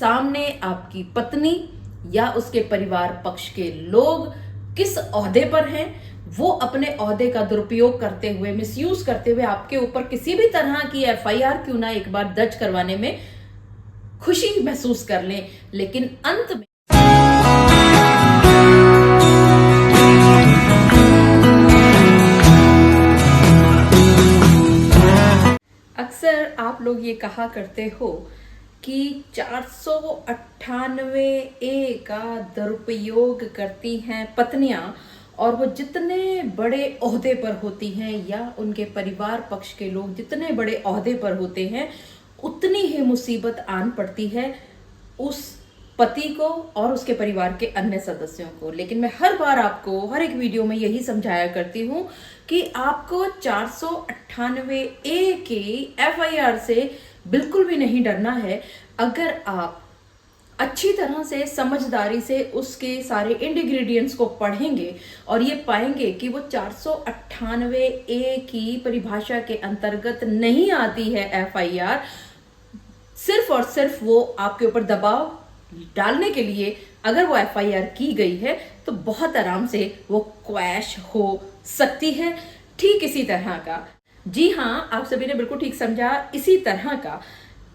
सामने आपकी पत्नी या उसके परिवार पक्ष के लोग किस ओहदे पर हैं, वो अपने ओहदे का दुरुपयोग करते हुए, मिसयूज करते हुए आपके ऊपर किसी भी तरह की एफआईआर क्यों ना एक बार दर्ज करवाने में खुशी महसूस कर लें, लेकिन अंत में अक्सर आप लोग ये कहा करते हो कि 498A का दुरुपयोग करती हैं पत्नियां, और वो जितने बड़े ओहदे पर होती हैं या उनके परिवार पक्ष के लोग जितने बड़े ओहदे पर होते हैं, उतनी ही मुसीबत आन पड़ती है उस पति को और उसके परिवार के अन्य सदस्यों को। लेकिन मैं हर बार आपको हर एक वीडियो में यही समझाया करती हूँ कि आपको 498A के एफआईआर से बिल्कुल भी नहीं डरना है। अगर आप अच्छी तरह से समझदारी से उसके सारे इंग्रेडिएंट्स को पढ़ेंगे और ये पाएंगे कि वो 498A की परिभाषा के अंतर्गत नहीं आती है एफआईआर, सिर्फ और सिर्फ वो आपके ऊपर दबाव डालने के लिए अगर वो एफआईआर की गई है तो बहुत आराम से वो क्वैश हो सकती है। ठीक इसी तरह का, जी हाँ, आप सभी ने बिल्कुल ठीक समझा, इसी तरह का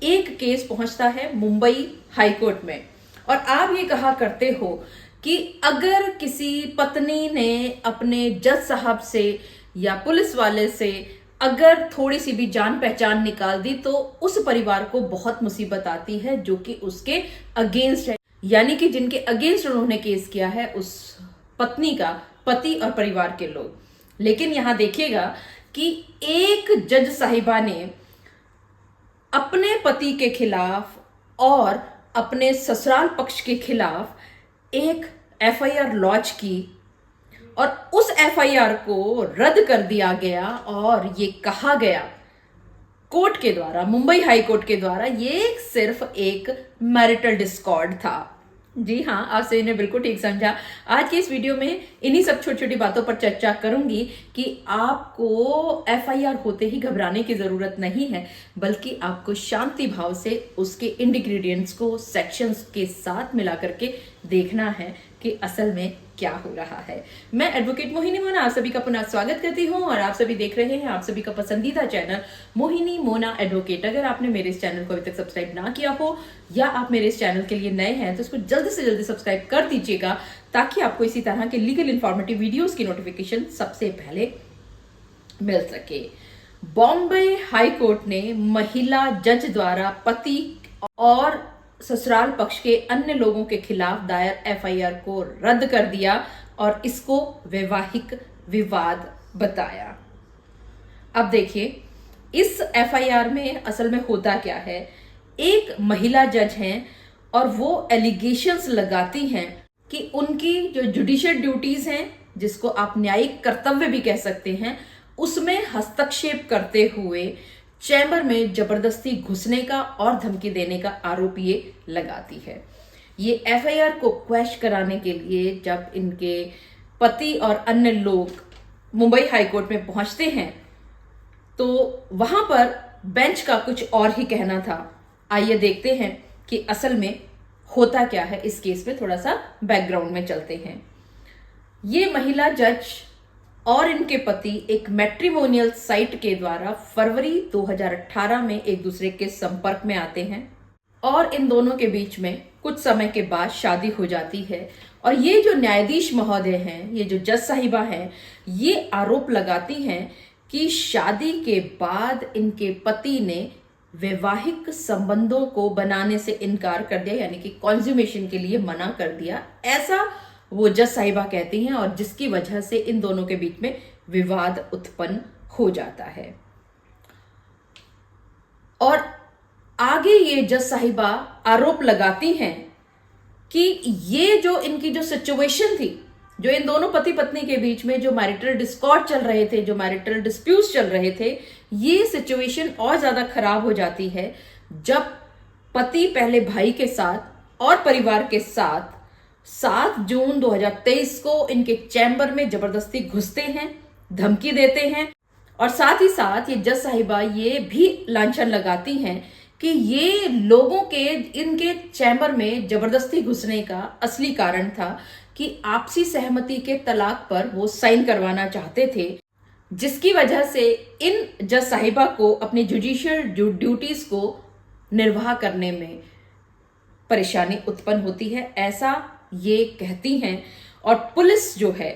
एक केस पहुंचता है मुंबई हाई कोर्ट में। और आप ये कहा करते हो कि अगर किसी पत्नी ने अपने जज साहब से या पुलिस वाले से अगर थोड़ी सी भी जान पहचान निकाल दी तो उस परिवार को बहुत मुसीबत आती है, जो कि उसके अगेंस्ट है, यानी कि जिनके अगेंस्ट उन्होंने केस किया है उस पत्नी का पति और परिवार के लोग। लेकिन यहां देखिएगा कि एक जज साहिबा ने अपने पति के खिलाफ और अपने ससुराल पक्ष के खिलाफ एक एफआईआर लॉन्च की और उस एफआईआर को रद्द कर दिया गया और ये कहा गया कोर्ट के द्वारा, मुंबई हाई कोर्ट के द्वारा, ये सिर्फ एक मैरिटल डिस्कॉर्ड था। जी हाँ, आप सही ने बिल्कुल ठीक समझा। आज की इस वीडियो में इन्हीं सब छोटी छोटी बातों पर चर्चा करूंगी कि आपको एफआईआर होते ही घबराने की जरूरत नहीं है, बल्कि आपको शांति भाव से उसके इंग्रेडिएंट्स को सेक्शंस के साथ मिला करके देखना है कि असल में क्या हो रहा है। मैं एडवोकेट मोहिनी मोना आप सभी का पुनः स्वागत करती हूं और आप सभी देख रहे हैं आप सभी का पसंदीदा चैनल मोहिनी मोना एडवोकेट। अगर आपने मेरे इस चैनल को अभी तक सब्सक्राइब ना किया हो या आप मेरे इस चैनल के लिए नए हैं तो इसको जल्दी से जल्दी सब्सक्राइब कर दीजिएगा, ताकि आपको इसी तरह के लीगल इंफॉर्मेटिव वीडियोस की नोटिफिकेशन सबसे पहले मिल सके। बॉम्बे हाई कोर्ट ने महिला जज द्वारा पति और ससुराल पक्ष के अन्य लोगों के खिलाफ दायर एफआईआर को रद्द कर दिया और इसको वैवाहिक विवाद बताया। अब देखिए, इस एफआईआर में असल में होता क्या है। एक महिला जज हैं और वो एलिगेशंस लगाती हैं कि उनकी जो जुडिशियल ड्यूटीज हैं, जिसको आप न्यायिक कर्तव्य भी कह सकते हैं, उसमें हस्तक्षेप करते हुए चैम्बर में जबरदस्ती घुसने का और धमकी देने का आरोप ये लगाती है। ये एफआईआर को क्वैश कराने के लिए जब इनके पति और अन्य लोग मुंबई हाई कोर्ट में पहुंचते हैं तो वहां पर बेंच का कुछ और ही कहना था। आइए देखते हैं कि असल में होता क्या है इस केस में। थोड़ा सा बैकग्राउंड में चलते हैं। ये महिला जज और इनके पति एक मैट्रिमोनियल साइट के द्वारा फरवरी 2018 में एक दूसरे के संपर्क में आते हैं और इन दोनों के बीच में कुछ समय के बाद शादी हो जाती है। और ये जो न्यायाधीश महोदय हैं, ये जो जज साहिबा हैं, ये आरोप लगाती हैं कि शादी के बाद इनके पति ने वैवाहिक संबंधों को बनाने से इनकार कर दिया, यानी कि कॉन्ज्यूमेशन के लिए मना कर दिया, ऐसा वो जज साहिबा कहती हैं, और जिसकी वजह से इन दोनों के बीच में विवाद उत्पन्न हो जाता है। और आगे ये जज साहिबा आरोप लगाती हैं कि ये जो इनकी जो सिचुएशन थी, जो इन दोनों पति पत्नी के बीच में जो मैरिटल डिस्कॉर्ड चल रहे थे, जो मैरिटल डिस्प्यूट्स चल रहे थे, ये सिचुएशन और ज्यादा खराब हो जाती है जब पति पहले भाई के साथ और परिवार के साथ 7 जून 2023 को इनके चैम्बर में जबरदस्ती घुसते हैं, धमकी देते हैं, और साथ ही साथ ये जज साहिबा ये भी लांछन लगाती हैं कि ये लोगों के इनके चैम्बर में जबरदस्ती घुसने का असली कारण था कि आपसी सहमति के तलाक पर वो साइन करवाना चाहते थे, जिसकी वजह से इन जज साहिबा को अपनी जुडिशियल ड्यूटीज को निर्वाह करने में परेशानी उत्पन्न होती है, ऐसा ये कहती हैं। और पुलिस जो है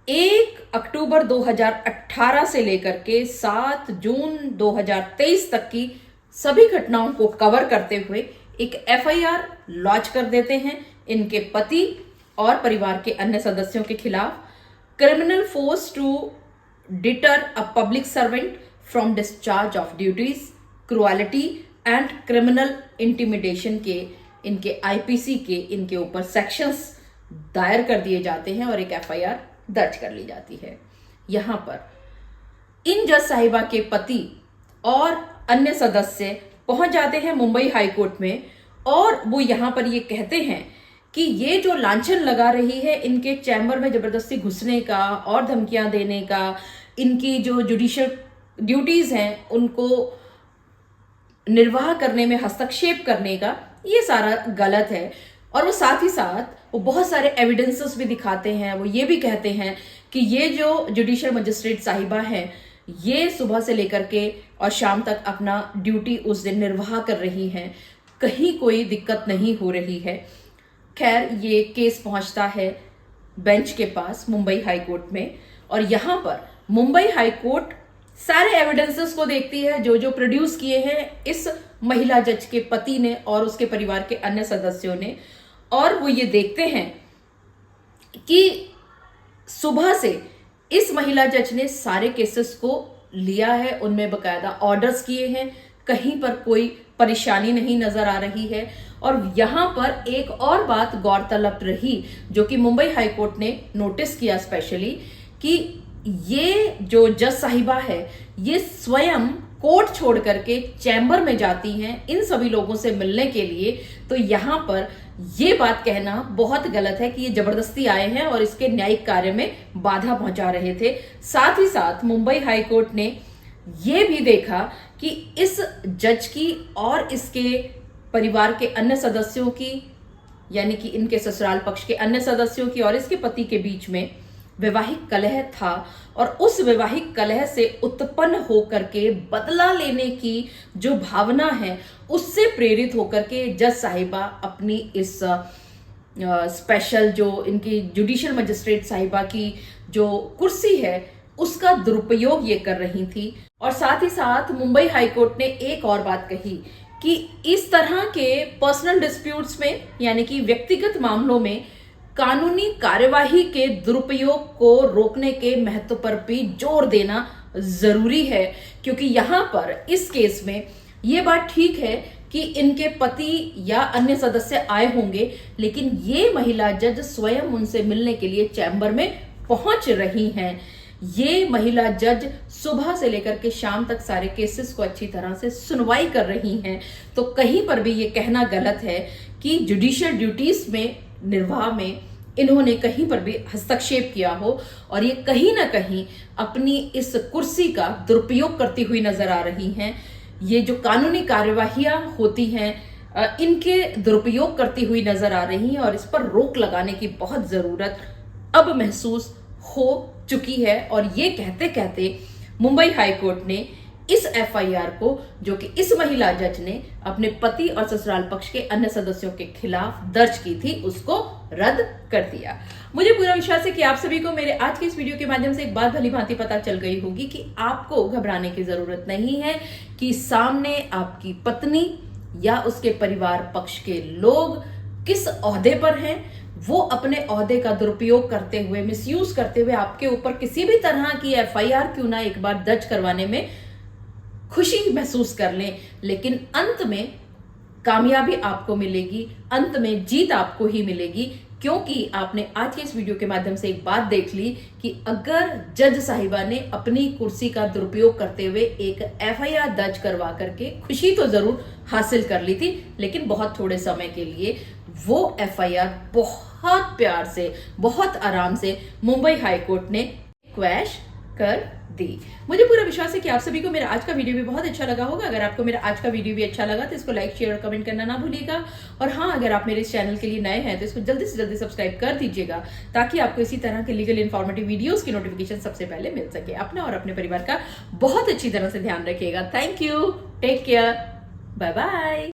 1 अक्टूबर 2018 से लेकर के 7 जून 2023 तक की सभी घटनाओं को कवर करते हुए एक एफआईआर लॉन्च कर देते हैं इनके पति और परिवार के अन्य सदस्यों के खिलाफ, criminal force to deter a public servant from discharge of duties, cruelty and criminal intimidation के इनके आईपीसी के इनके ऊपर सेक्शंस दायर कर दिए जाते हैं और एक एफआईआर दर्ज कर ली जाती है। यहां पर इन जज साहिबा के पति और अन्य सदस्य पहुंच जाते हैं मुंबई हाई कोर्ट में और वो यहां पर ये कहते हैं कि ये जो लांछन लगा रही है इनके चैम्बर में जबरदस्ती घुसने का और धमकियां देने का, इनकी जो जुडिशियल ड्यूटीज हैं उनको निर्वाह करने में हस्तक्षेप करने का, ये सारा गलत है। और वो साथ ही साथ वो बहुत सारे एविडेंसेस भी दिखाते हैं। वो ये भी कहते हैं कि ये जो जुडिशियल मजिस्ट्रेट साहिबा हैं ये सुबह से लेकर के और शाम तक अपना ड्यूटी उस दिन निर्वाह कर रही हैं, कहीं कोई दिक्कत नहीं हो रही है। खैर, ये केस पहुंचता है बेंच के पास मुंबई हाई कोर्ट में और यहां पर मुंबई हाई कोर्ट सारे एविडेंसेस को देखती है जो जो प्रोड्यूस किए हैं इस महिला जज के पति ने और उसके परिवार के अन्य सदस्यों ने, और वो ये देखते हैं कि सुबह से इस महिला जज ने सारे केसेस को लिया है, उनमें बकायदा ऑर्डर्स किए हैं, कहीं पर कोई परेशानी नहीं नजर आ रही है। और यहां पर एक और बात गौरतलब रही जो कि मुंबई हाई कोर्ट ने नोटिस किया स्पेशली, कि ये जो जज साहिबा है ये स्वयं कोर्ट छोड़ करके चैम्बर में जाती हैं इन सभी लोगों से मिलने के लिए। तो यहां पर ये बात कहना बहुत गलत है कि ये जबरदस्ती आए हैं और इसके न्यायिक कार्य में बाधा पहुंचा रहे थे। साथ ही साथ मुंबई हाई कोर्ट ने ये भी देखा कि इस जज की और इसके परिवार के अन्य सदस्यों की, यानी कि इनके ससुराल पक्ष के अन्य सदस्यों की और इसके पति के बीच में वैवाहिक कलह था और उस वैवाहिक कलह से उत्पन्न होकर के बदला लेने की जो भावना है उससे प्रेरित होकर के जज साहिबा अपनी इस स्पेशल जो इनकी जुडिशियल मजिस्ट्रेट साहिबा की जो कुर्सी है उसका दुरुपयोग ये कर रही थी। और साथ ही साथ मुंबई हाई कोर्ट ने एक और बात कही कि इस तरह के पर्सनल डिस्प्यूट्स में, यानी कि व्यक्तिगत मामलों में, कानूनी कार्यवाही के दुरुपयोग को रोकने के महत्व पर भी जोर देना जरूरी है, क्योंकि यहां पर इस केस में ये बात ठीक है कि इनके पति या अन्य सदस्य आए होंगे, लेकिन ये महिला जज स्वयं उनसे मिलने के लिए चैम्बर में पहुंच रही हैं। ये महिला जज सुबह से लेकर के शाम तक सारे केसेस को अच्छी तरह से सुनवाई कर रही हैं। तो कहीं पर भी ये कहना गलत है कि जुडिशियल ड्यूटीज में निर्वाह में इन्होंने कहीं पर भी हस्तक्षेप किया हो और ये कहीं ना कहीं अपनी इस कुर्सी का दुरुपयोग करती हुई नजर आ रही हैं। ये जो कानूनी कार्यवाहियां होती हैं इनके दुरुपयोग करती हुई नजर आ रही हैं और इस पर रोक लगाने की बहुत जरूरत अब महसूस हो चुकी है। और ये कहते कहते मुंबई हाई कोर्ट ने इस एफआईआर को, जो कि इस महिला जज ने अपने पति और ससुराल पक्ष के अन्य सदस्यों के खिलाफ दर्ज की थी, उसको रद्द कर दिया। मुझे पूरा विश्वास है कि आप सभी को मेरे आज के इस वीडियो के माध्यम से एक बात भली भांति पता चल गई होगी कि आपको घबराने की जरूरत नहीं है कि सामने आपकी पत्नी या उसके परिवार पक्ष के लोग किस ओहदे पर हैं। वो अपने ओहदे का दुरुपयोग करते हुए, मिसयूज करते हुए आपके ऊपर किसी भी तरह की एफआईआर क्यों ना एक बार दर्ज करवाने में खुशी महसूस कर लें, लेकिन अंत में कामयाबी आपको मिलेगी, अंत में जीत आपको ही मिलेगी, क्योंकि आपने आज के इस वीडियो के माध्यम से एक बात देख ली कि अगर जज साहिबा ने अपनी कुर्सी का दुरुपयोग करते हुए एक एफआईआर दर्ज करवा करके खुशी तो जरूर हासिल कर ली थी, लेकिन बहुत थोड़े समय के लिए वो एफआईआर बहुत प्यार से, बहुत आराम से मुंबई हाई कोर्ट ने क्वैश कर दे। मुझे पूरा विश्वास है कि आप सभी को मेरा आज का वीडियो भी बहुत अच्छा लगा होगा। अगर आपको मेरा आज का वीडियो भी अच्छा लगा तो इसको लाइक, शेयर और कमेंट करना ना भूलिएगा। और हाँ, अगर आप मेरे इस चैनल के लिए नए हैं तो इसको जल्दी से जल्दी सब्सक्राइब कर दीजिएगा, ताकि आपको इसी तरह के लीगल इन्फॉर्मेटिव वीडियोस की नोटिफिकेशन सबसे पहले मिल सके। अपना और अपने परिवार का बहुत अच्छी तरह से ध्यान रखिएगा। Thank you, take care, bye bye.